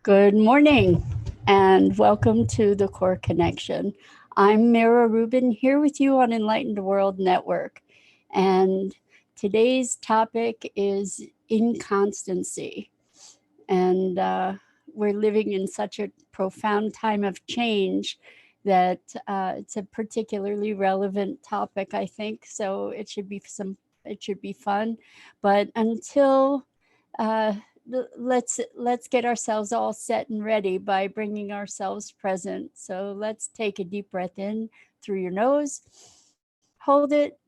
Good morning and welcome to the Core Connection. I'm Mira Rubin here with you on Enlightened World Network. And today's topic is inconstancy. And we're living in such a profound time of change that it's a particularly relevant topic, I think. So it should be fun. But until uh, let's get ourselves all set and ready by bringing ourselves present. So let's take a deep breath in through your nose, hold it,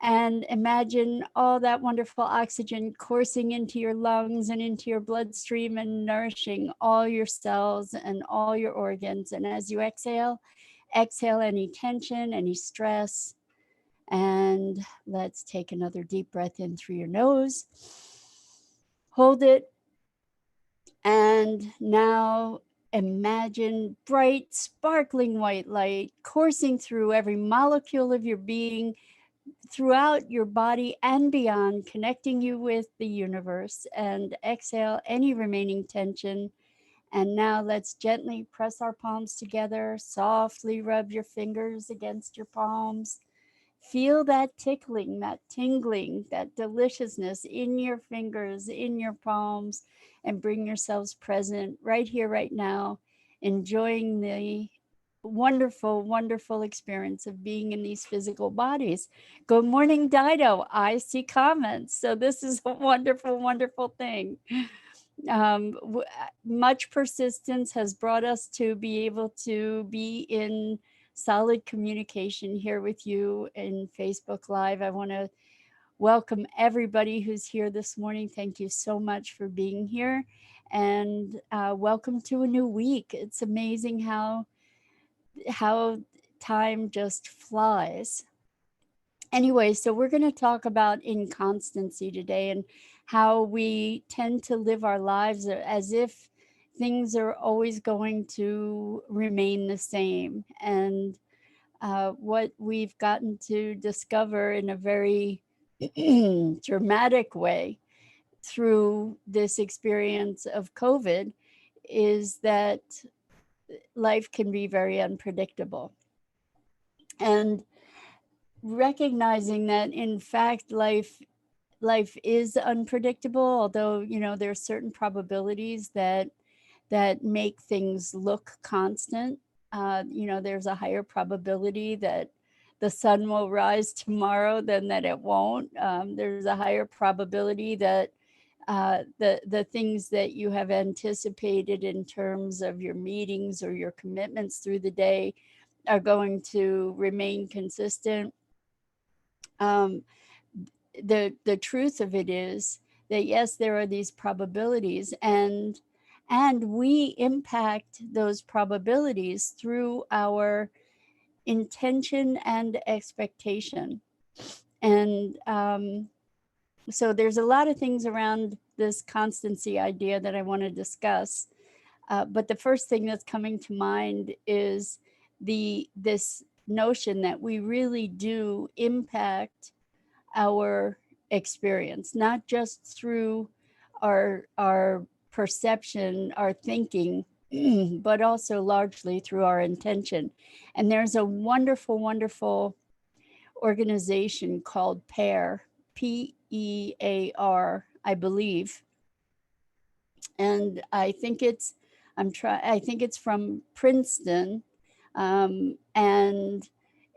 and imagine all that wonderful oxygen coursing into your lungs and into your bloodstream and nourishing all your cells and all your organs. And as you exhale, exhale any tension, any stress. And let's take another deep breath in through your nose. Hold it. And now imagine bright, sparkling white light coursing through every molecule of your being, throughout your body and beyond, connecting you with the universe. And exhale any remaining tension. And now let's gently press our palms together, softly rub your fingers against your palms. Feel that tickling, that tingling, that deliciousness in your fingers, in your palms, and bring yourselves present right here, right now, enjoying the wonderful, wonderful experience of being in these physical bodies. Good morning, Dido. I see comments. So, this is a wonderful, wonderful thing. Much persistence has brought us to be able to be in solid communication here with you in Facebook Live. I want to welcome everybody who's here this morning. Thank you so much for being here, and welcome to a new week. It's amazing how time just flies. Anyway, so we're going to talk about inconstancy today and how we tend to live our lives as if things are always going to remain the same. And what we've gotten to discover in a very dramatic way through this experience of COVID is that life can be very unpredictable. And recognizing that in fact life is unpredictable, although there are certain probabilities that make things look constant. There's a higher probability that the sun will rise tomorrow than that it won't. There's a higher probability that the things that you have anticipated in terms of your meetings or your commitments through the day are going to remain consistent. um, the truth of it is that yes, there are these probabilities, and we impact those probabilities through our intention and expectation. And so there's a lot of things around this constancy idea that I want to discuss. But the first thing that's coming to mind is this notion that we really do impact our experience, not just through our perception, our thinking, but also largely through our intention. And there's a wonderful, wonderful organization called PAIR, PEAR, I believe. And I think it's from Princeton, and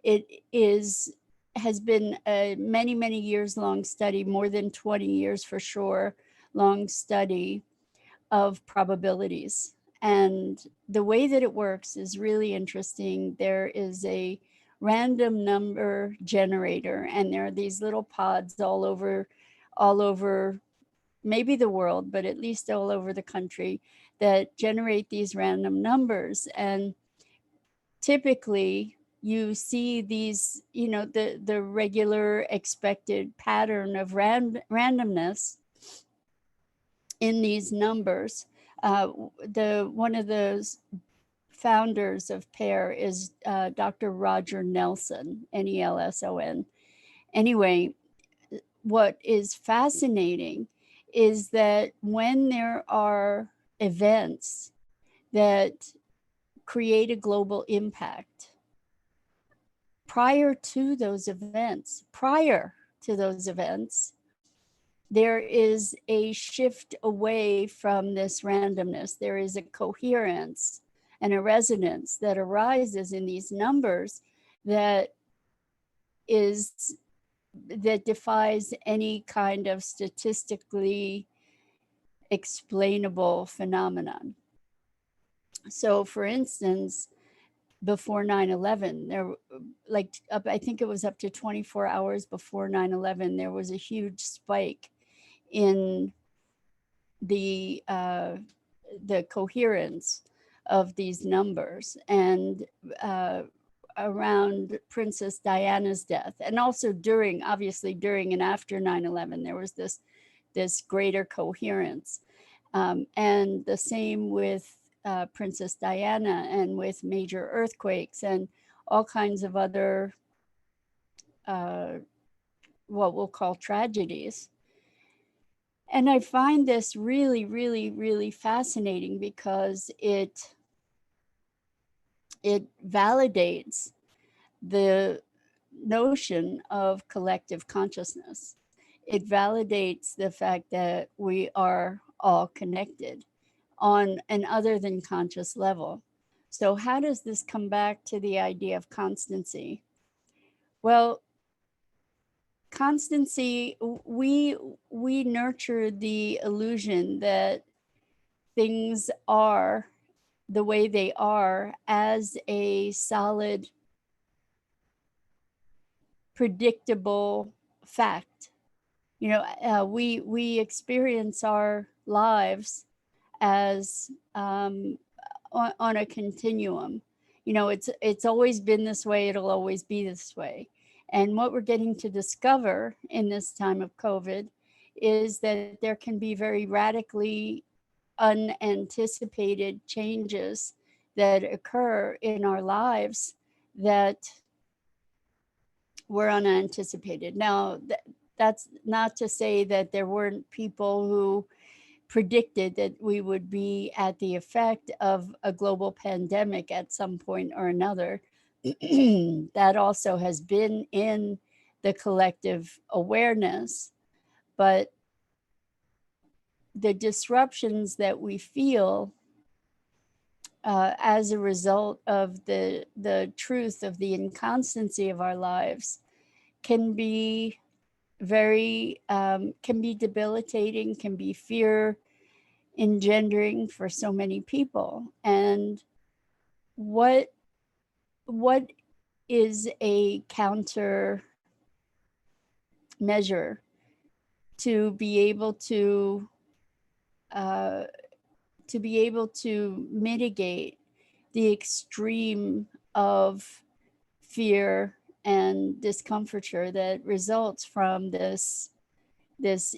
it is has been a many, many years long study, more than 20 years for sure, long study of probabilities. And the way that it works is really interesting. There is a random number generator, and there are these little pods all over maybe the world, but at least all over the country, that generate these random numbers. And typically you see these, the regular expected pattern of randomness in these numbers. The one of those founders of PAIR is Dr. Roger Nelson, Nelson. Anyway, what is fascinating is that when there are events that create a global impact. Prior to those events, there is a shift away from this randomness. There is a coherence and a resonance that arises in these numbers that is that defies any kind of statistically explainable phenomenon. So, for instance, before 9/11, there, I think it was up to 24 hours before 9/11, there was a huge spike in the uh, the coherence of these numbers, and uh, around Princess Diana's death, and also obviously during and after 9/11, there was this greater coherence. And the same with Princess Diana, and with major earthquakes and all kinds of other uh, what we'll call tragedies. And I find this really, really, really fascinating because it validates the notion of collective consciousness. It validates the fact that we are all connected on an other than conscious level. So, how does this come back to the idea of constancy? Well, constancy, we nurture the illusion that things are the way they are as a solid, predictable fact. We experience our lives as on a continuum. It's always been this way. It'll always be this way. And what we're getting to discover in this time of COVID is that there can be very radically unanticipated changes that occur in our lives that were unanticipated. Now, that's not to say that there weren't people who predicted that we would be at the effect of a global pandemic at some point or another. That also has been in the collective awareness. But the disruptions that we feel as a result of the truth of the inconstancy of our lives can be can be debilitating, can be fear engendering for so many people. And what is a counter measure to be able uh, to mitigate the extreme of fear and discomfiture that results from this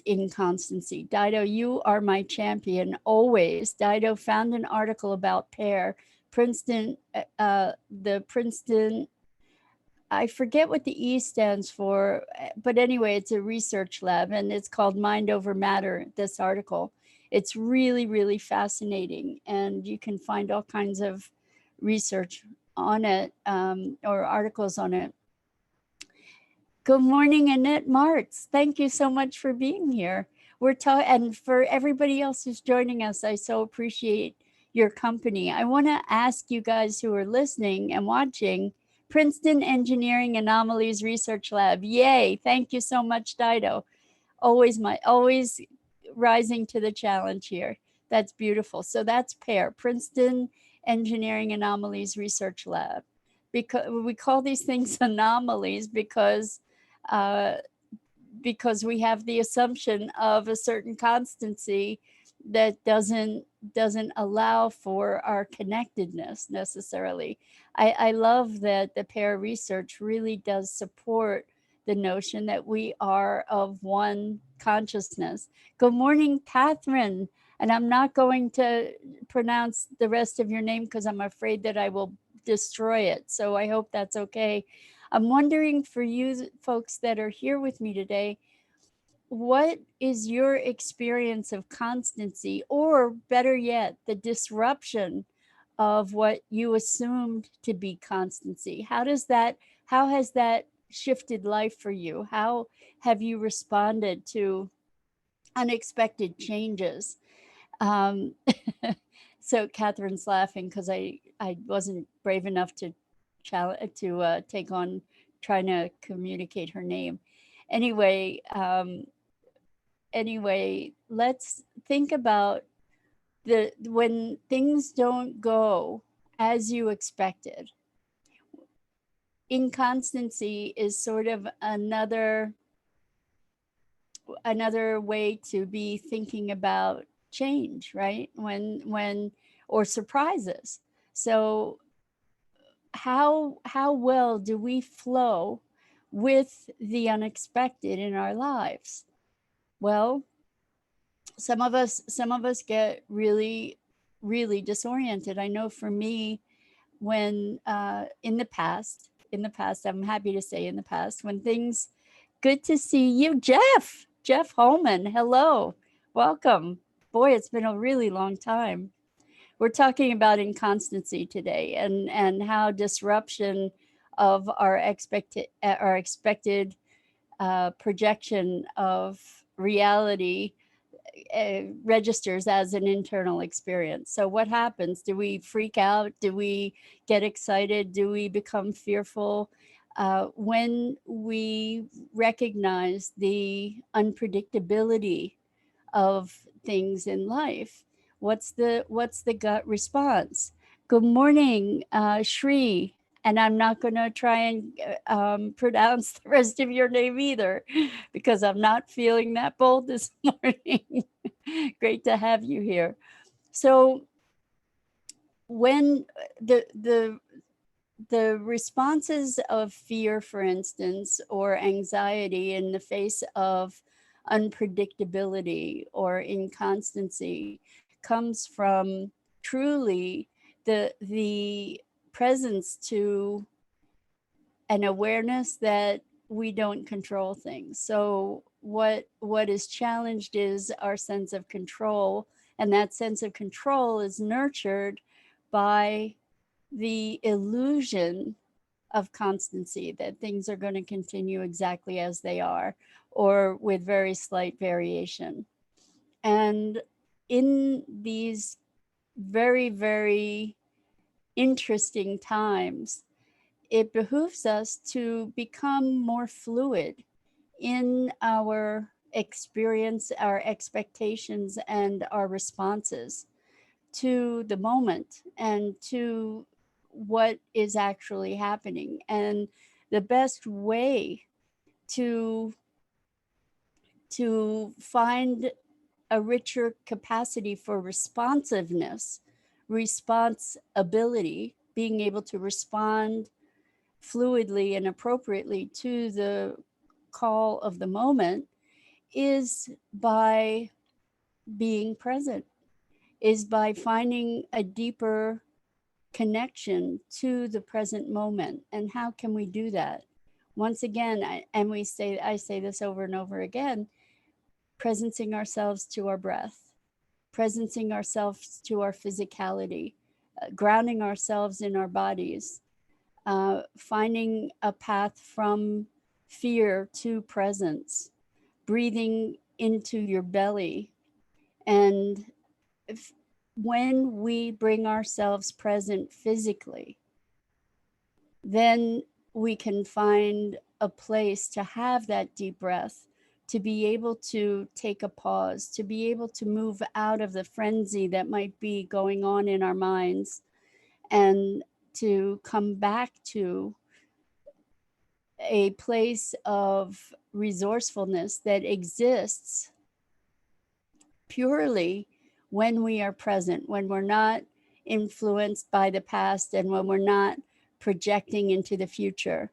inconstancy? Dido, you are my champion always. Dido found an article about PAIR, the Princeton, I forget what the E stands for, but anyway, it's a research lab, and it's called Mind Over Matter, this article. It's really, really fascinating, and you can find all kinds of research on it, or articles on it. Good morning, Annette Martz. Thank you so much for being here. And for everybody else who's joining us, I so appreciate your company. I want to ask you guys who are listening and watching, Princeton Engineering Anomalies Research Lab. Yay. Thank you so much, Dido. Always rising to the challenge here. That's beautiful. So that's PAIR, Princeton Engineering Anomalies Research Lab. Because we call these things anomalies uh, because we have the assumption of a certain constancy that doesn't allow for our connectedness necessarily. I love that the PAIR research really does support the notion that we are of one consciousness. Good morning, Catherine. And I'm not going to pronounce the rest of your name because I'm afraid that I will destroy it. So I hope that's okay. I'm wondering, for you folks that are here with me today, what is your experience of constancy, or better yet, the disruption of what you assumed to be constancy. How has that shifted life for you? How have you responded to unexpected changes? Um, so Catherine's laughing because I wasn't brave enough to take on trying to communicate her name. Anyway, let's think about the when things don't go as you expected. Inconstancy is sort of another way to be thinking about change, right? When or surprises. So how well do we flow with the unexpected in our lives? Well, some of us get really disoriented. I know for me, when in the past, I'm happy to say in the past, when things, good to see you, Jeff Holman. Hello, welcome. Boy, it's been a really long time. We're talking about inconstancy today, and how disruption of our expected projection of reality registers as an internal experience. So, what happens? Do we freak out? Do we get excited? Do we become fearful? When we recognize the unpredictability of things in life, what's the gut response? Good morning, Shri. And I'm not going to try and pronounce the rest of your name either, because I'm not feeling that bold this morning. Great to have you here. So when the responses of fear, for instance, or anxiety in the face of unpredictability or inconstancy comes from truly the presence to an awareness that we don't control things. So what is challenged is our sense of control, and that sense of control is nurtured by the illusion of constancy, that things are going to continue exactly as they are or with very slight variation. And in these very interesting times, it behooves us to become more fluid in our experience, our expectations, and our responses to the moment and to what is actually happening. And the best way to find a richer capacity for responsiveness, responsibility, being able to respond fluidly and appropriately to the call of the moment, is by being present, is by finding a deeper connection to the present moment. And how can we do that? Once again, I say this over and over again, presencing ourselves to our breath, presencing ourselves to our physicality, grounding ourselves in our bodies, finding a path from fear to presence, breathing into your belly. And when we bring ourselves present physically, then we can find a place to have that deep breath, to be able to take a pause, to be able to move out of the frenzy that might be going on in our minds, and to come back to a place of resourcefulness that exists purely when we are present, when we're not influenced by the past, and when we're not projecting into the future.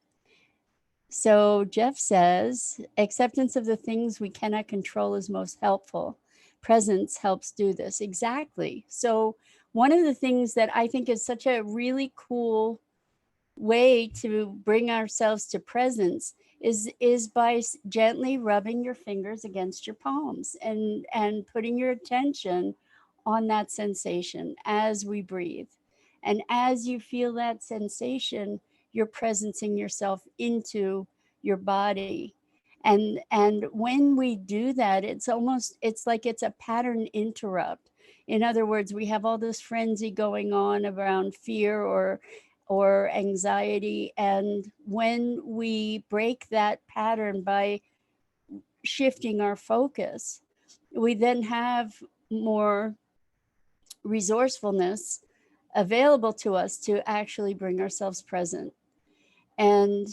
So Jeff says, acceptance of the things we cannot control is most helpful. Presence helps do this. Exactly. So one of the things that I think is such a really cool way to bring ourselves to presence is by gently rubbing your fingers against your palms and putting your attention on that sensation as we breathe. And as you feel that sensation, you're presencing yourself into your body. And when we do that, it's like it's a pattern interrupt. In other words, we have all this frenzy going on around fear or anxiety, and when we break that pattern by shifting our focus, we then have more resourcefulness available to us to actually bring ourselves present. And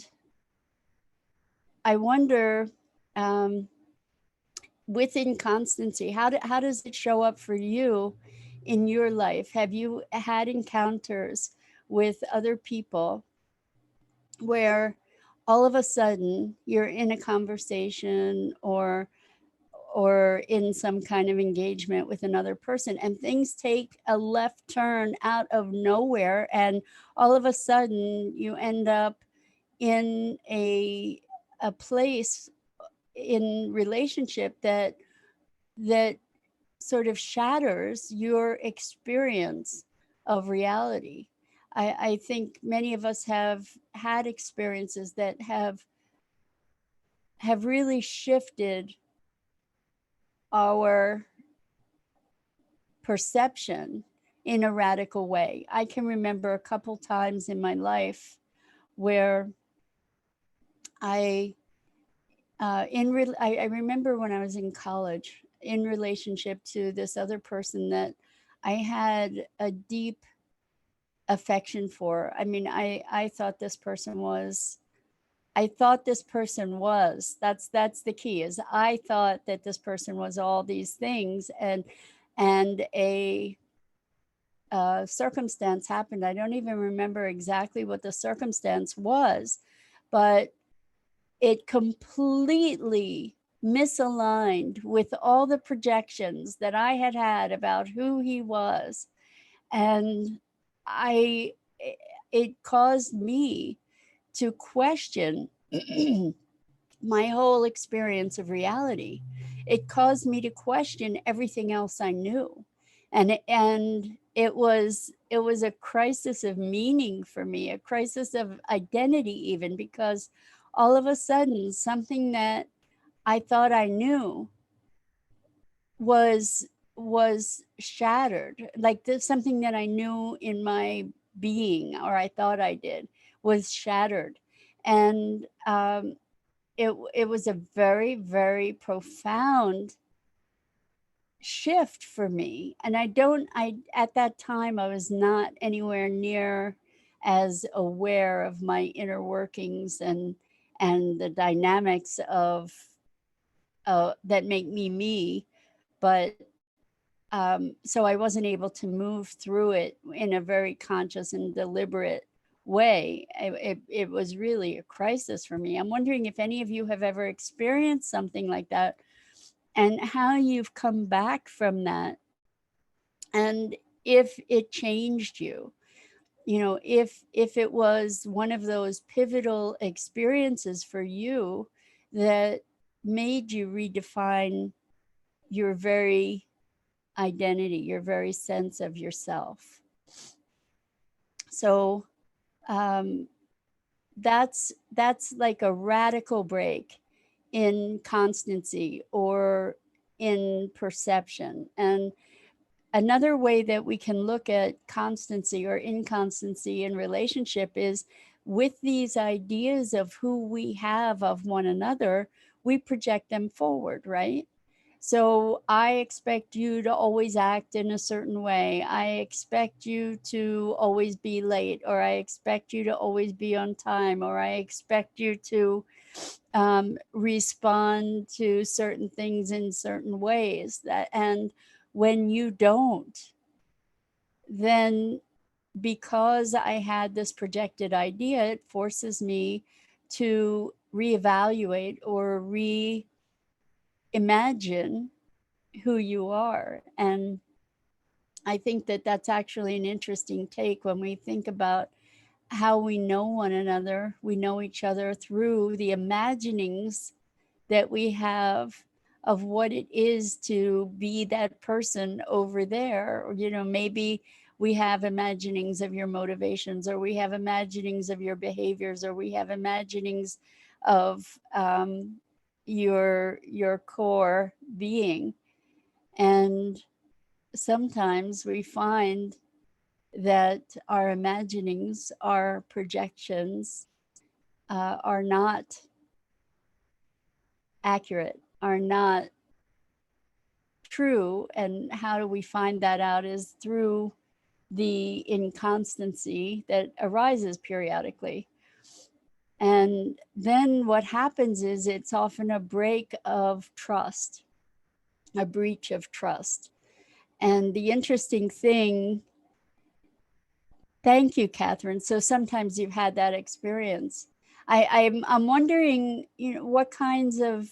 I wonder, um, with inconstancy, how does it show up for you in your life? Have you had encounters with other people where all of a sudden you're in a conversation or in some kind of engagement with another person, and things take a left turn out of nowhere, and all of a sudden you end up in a place in relationship that sort of shatters your experience of reality. I think many of us have had experiences that have really shifted our perception in a radical way. I can remember a couple times in my life where I I remember when I was in college, in relationship to this other person that I had a deep affection for. I mean, I thought this person was I thought this person was. That's the key. Is I thought that this person was all these things, and a circumstance happened. I don't even remember exactly what the circumstance was, but it completely misaligned with all the projections that I had had about who he was. And I, it caused me to question my whole experience of reality. It caused me to question everything else I knew. And it was a crisis of meaning for me, a crisis of identity even, because all of a sudden something that I thought I knew was was shattered. Like this, something that I knew in my being, or I thought I did, was shattered. And it was a very, very profound shift for me. And I at that time I was not anywhere near as aware of my inner workings and the dynamics of that make me me. But so I wasn't able to move through it in a very conscious and deliberate way. It was really a crisis for me. I'm wondering if any of you have ever experienced something like that, and how you've come back from that, and if it changed you. You know, if it was one of those pivotal experiences for you that made you redefine your very identity, your very sense of yourself. So um, that's like a radical break in constancy or in perception. And another way that we can look at constancy or inconstancy in relationship is with these ideas of who we have of one another, we project them forward, right? So I expect you to always act in a certain way. I expect you to always be late, or I expect you to always be on time, or I expect you to respond to certain things in certain ways. And when you don't, then because I had this projected idea, it forces me to reevaluate or reimagine who you are. And I think that that's actually an interesting take when we think about how we know one another. We know each other through the imaginings that we have of what it is to be that person over there. Or, you know, maybe we have imaginings of your motivations, or we have imaginings of your behaviors, or we have imaginings of your core being. And sometimes we find that our imaginings, our projections, are not accurate, are not true. And how do we find that out is through the inconstancy that arises periodically. And then what happens is it's often a break of trust, a breach of trust. And the interesting thing, thank you, Catherine. So sometimes you've had that experience. I'm wondering, what kinds of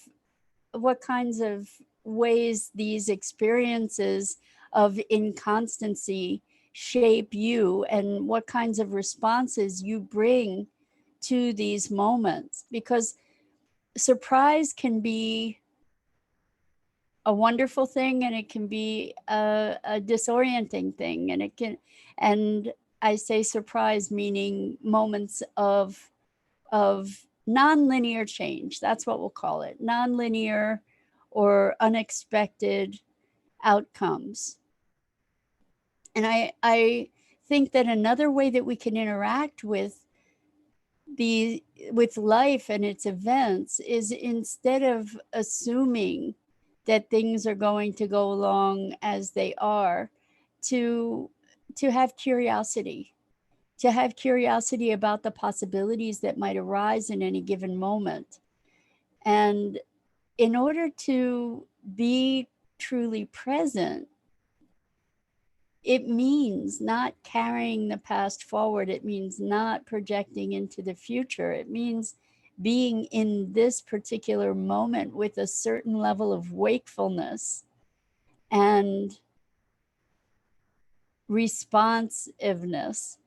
ways these experiences of inconstancy shape you, and what kinds of responses you bring to these moments. Because surprise can be a wonderful thing, and it can be a disorienting thing, and I say surprise meaning moments of nonlinear change. That's what we'll call it, nonlinear or unexpected outcomes. And I think that another way that we can interact with life and its events is, instead of assuming that things are going to go along as they are, to have curiosity, about the possibilities that might arise in any given moment. And in order to be truly present, it means not carrying the past forward. It means not projecting into the future. It means being in this particular moment with a certain level of wakefulness and responsiveness.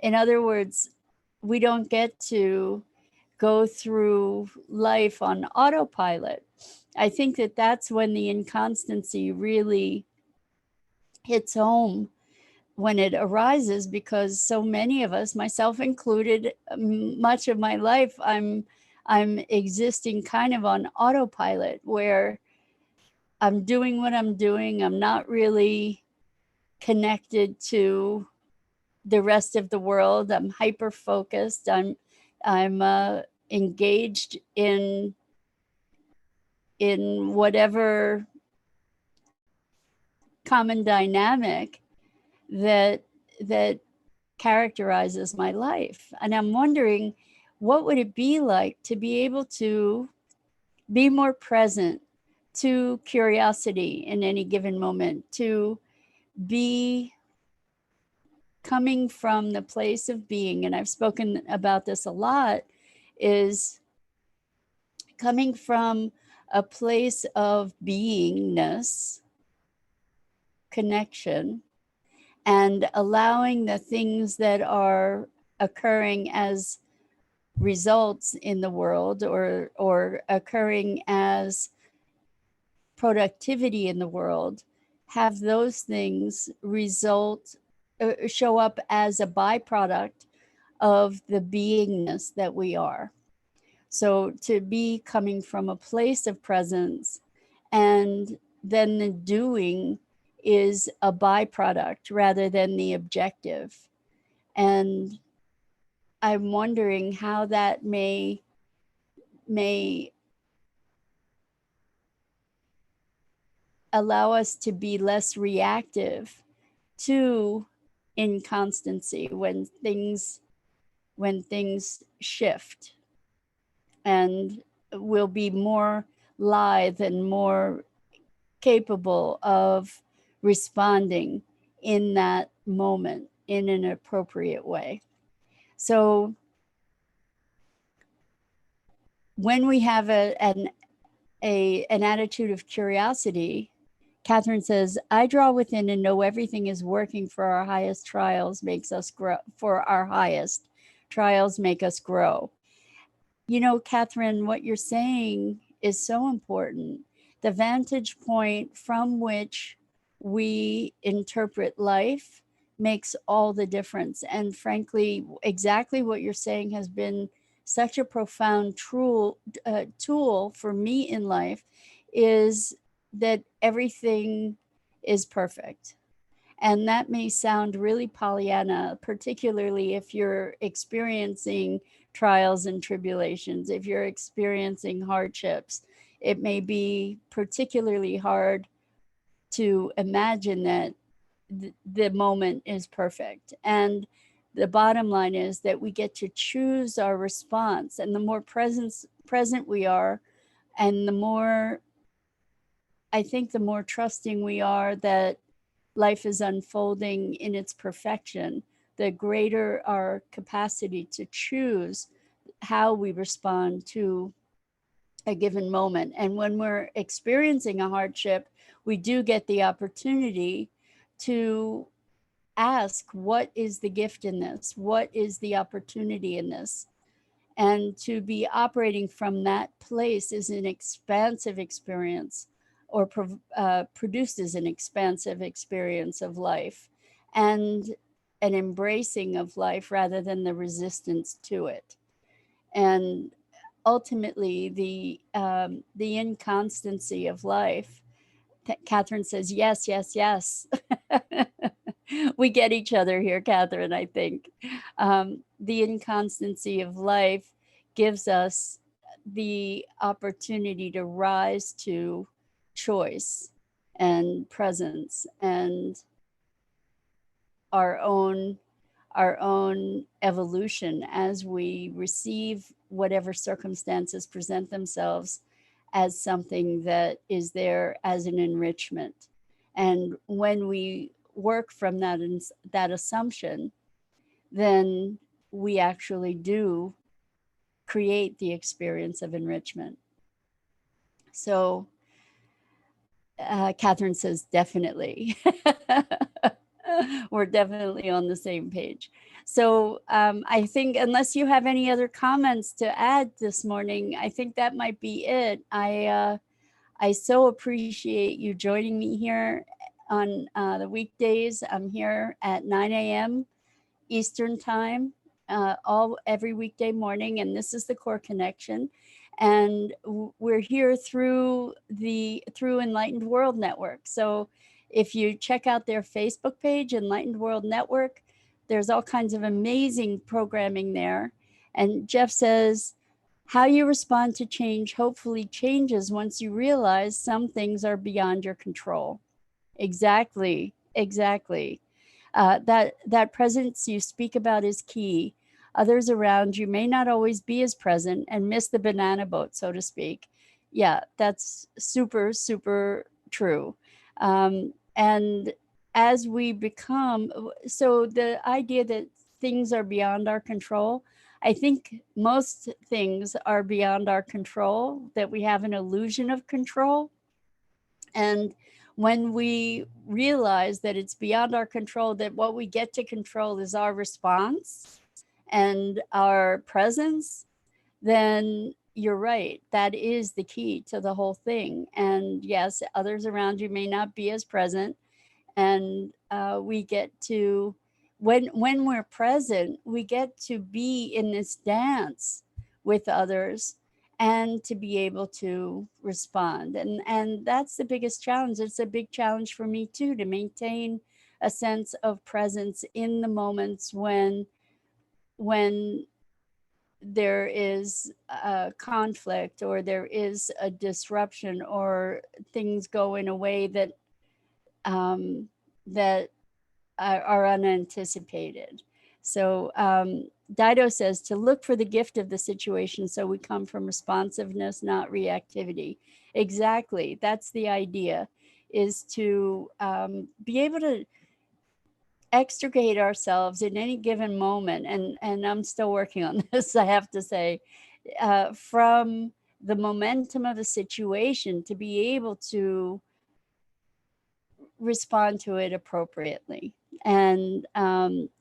In other words, we don't get to go through life on autopilot. I think that that's when the inconstancy really hits home, when it arises, because so many of us, myself included, much of my life, I'm existing kind of on autopilot, where I'm doing what I'm doing. I'm not really connected to the rest of the world. I'm hyper focused. I'm engaged in whatever common dynamic that characterizes my life. And I'm wondering, what would it be like to be able to be more present to curiosity in any given moment, to be coming from the place of being, and I've spoken about this a lot, is coming from a place of beingness, connection, and allowing the things that are occurring as results in the world, or occurring as productivity in the world, have those things show up as a byproduct of the beingness that we are. So to be coming from a place of presence, and then the doing is a byproduct rather than the objective. And I'm wondering how that may allow us to be less reactive to inconstancy when things shift, and will be more lithe and more capable of responding in that moment in an appropriate way. So when we have an attitude of curiosity, Catherine says, I draw within and know everything is working for our highest trials makes us grow. For our highest trials make us grow. Catherine, what you're saying is so important. The vantage point from which we interpret life makes all the difference. And frankly, exactly what you're saying has been such a profound tool for me in life, is that everything is perfect. And that may sound really Pollyanna, particularly if you're experiencing trials and tribulations, if you're experiencing hardships. It may be particularly hard to imagine that the moment is perfect. And the bottom line is that we get to choose our response. And the more present we are, and the more, I think, the more trusting we are that life is unfolding in its perfection, the greater our capacity to choose how we respond to a given moment. And when we're experiencing a hardship, we do get the opportunity to ask, what is the gift in this? What is the opportunity in this? And to be operating from that place is an expansive experience, or produces an expansive experience of life, and an embracing of life rather than the resistance to it. And ultimately, the inconstancy of life. Catherine says, yes, yes, yes. We get each other here, Catherine, I think. The inconstancy of life gives us the opportunity to rise to choice and presence and our own evolution as we receive whatever circumstances present themselves as something that is there as an enrichment. And when we work from that assumption, then we actually do create the experience of enrichment. So Catherine says, definitely. We're definitely on the same page. So I think, unless you have any other comments to add this morning, I think that might be it. I so appreciate you joining me here on the weekdays. I'm here at 9 a.m. Eastern time, every weekday morning, and this is the Core Connection. And we're here through Enlightened World Network. So if you check out their Facebook page, Enlightened World Network, there's all kinds of amazing programming there. And Jeff says, how you respond to change hopefully changes once you realize some things are beyond your control. Exactly, exactly. That presence you speak about is key. Others around you may not always be as present and miss the banana boat, so to speak. Yeah, that's super, super true. And as we become, so the idea that things are beyond our control, I think most things are beyond our control, that we have an illusion of control. And when we realize that it's beyond our control, that what we get to control is our response and our presence, then you're right. That is the key to the whole thing. And yes, others around you may not be as present. And we get to, when we're present, we get to be in this dance with others and to be able to respond. And that's the biggest challenge. It's a big challenge for me too, to maintain a sense of presence in the moments when there is a conflict, or there is a disruption, or things go in a way that that are unanticipated. So Dido says to look for the gift of the situation, so we come from responsiveness, not reactivity. Exactly. That's the idea, is to be able to extricate ourselves in any given moment. And I'm still working on this, I have to say, from the momentum of a situation, to be able to respond to it appropriately. And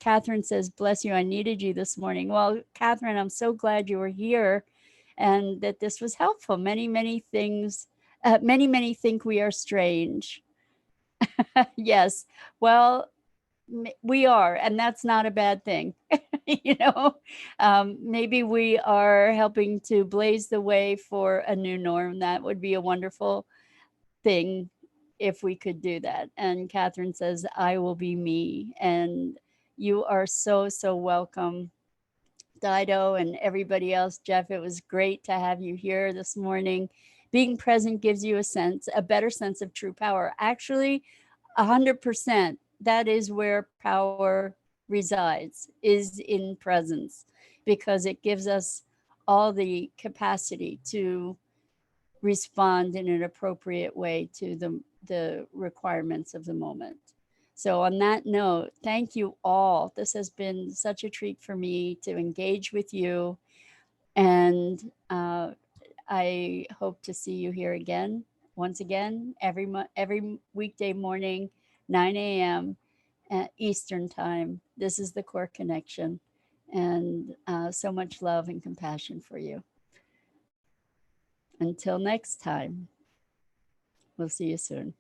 Catherine says, bless you, I needed you this morning. Well, Catherine, I'm so glad you were here and that this was helpful. Many things, many think we are strange. Yes. Well, we are, and that's not a bad thing. You know, maybe we are helping to blaze the way for a new norm. That would be a wonderful thing if we could do that. And Catherine says, I will be me. And you are so, so welcome, Dido, and everybody else. Jeff, it was great to have you here this morning. Being present gives you a better sense of true power. Actually, 100%, that is where power resides, is in presence, because it gives us all the capacity to respond in an appropriate way to the requirements of the moment. So, on that note, thank you all. This has been such a treat for me to engage with you. And I hope to see you here again, once again, every weekday morning, 9 a.m. Eastern Time. This is the Core Connection. And so much love and compassion for you. Until next time, we'll see you soon.